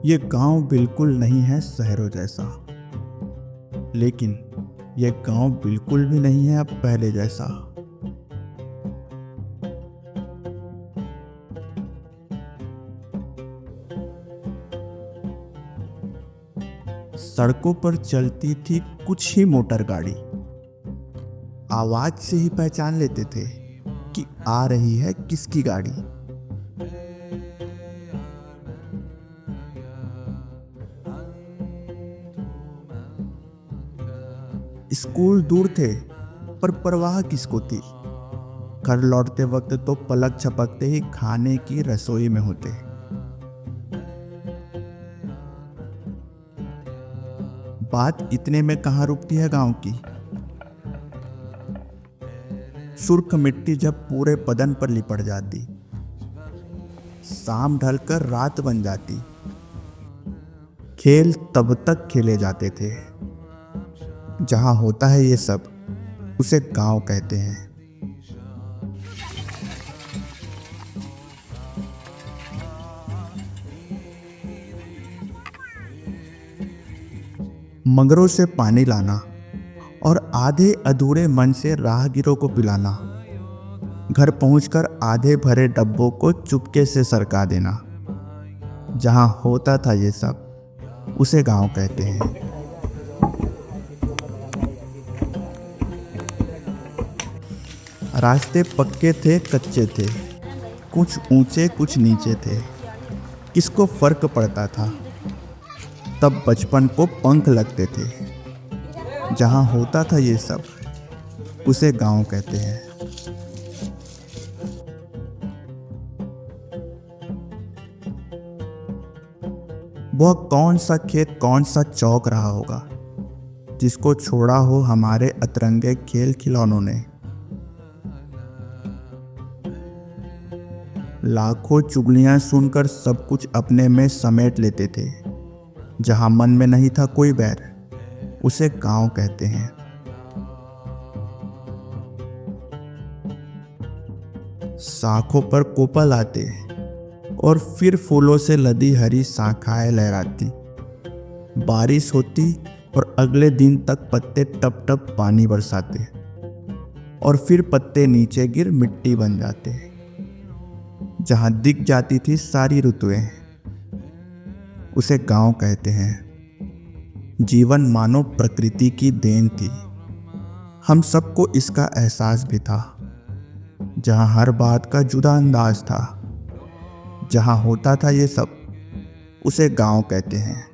ये गांव बिल्कुल नहीं है शहरों जैसा, लेकिन ये गांव बिल्कुल भी नहीं है अब पहले जैसा। सड़कों पर चलती थी कुछ ही मोटर गाड़ी, आवाज से ही पहचान लेते थे कि आ रही है किसकी गाड़ी। स्कूल दूर थे पर परवाह किसको थी। घर लौटते वक्त तो पलक झपकते ही खाने की रसोई में होते। बात इतने में कहाँ रुकती है गांव की। सुर्ख मिट्टी जब पूरे बदन पर लिपट जाती, शाम ढलकर रात बन जाती। खेल तब तक खेले जाते थे। जहां होता है ये सब, उसे गांव कहते हैं। मगरों से पानी लाना और आधे अधूरे मन से राहगीरों को पिलाना, घर पहुंचकर आधे भरे डब्बों को चुपके से सरका देना। जहां होता था ये सब, उसे गांव कहते हैं। रास्ते पक्के थे कच्चे थे, कुछ ऊंचे कुछ नीचे थे। किसको फर्क पड़ता था, तब बचपन को पंख लगते थे। जहां होता था ये सब, उसे गांव कहते हैं। वह कौन सा खेत कौन सा चौक रहा होगा, जिसको छोड़ा हो हमारे अतरंगे खेल खिलौनों ने। लाखों चुगलियां सुनकर सब कुछ अपने में समेट लेते थे। जहां मन में नहीं था कोई बैर, उसे गांव कहते हैं। शाखों पर कोपल आते और फिर फूलों से लदी हरी शाखाएं लहराती। बारिश होती और अगले दिन तक पत्ते टप टप पानी बरसाते, और फिर पत्ते नीचे गिर मिट्टी बन जाते। जहां दिख जाती थी सारी ऋतुएं, उसे गांव कहते हैं। जीवन मानो प्रकृति की देन थी, हम सबको इसका एहसास भी था। जहां हर बात का जुदा अंदाज था, जहां होता था ये सब, उसे गांव कहते हैं।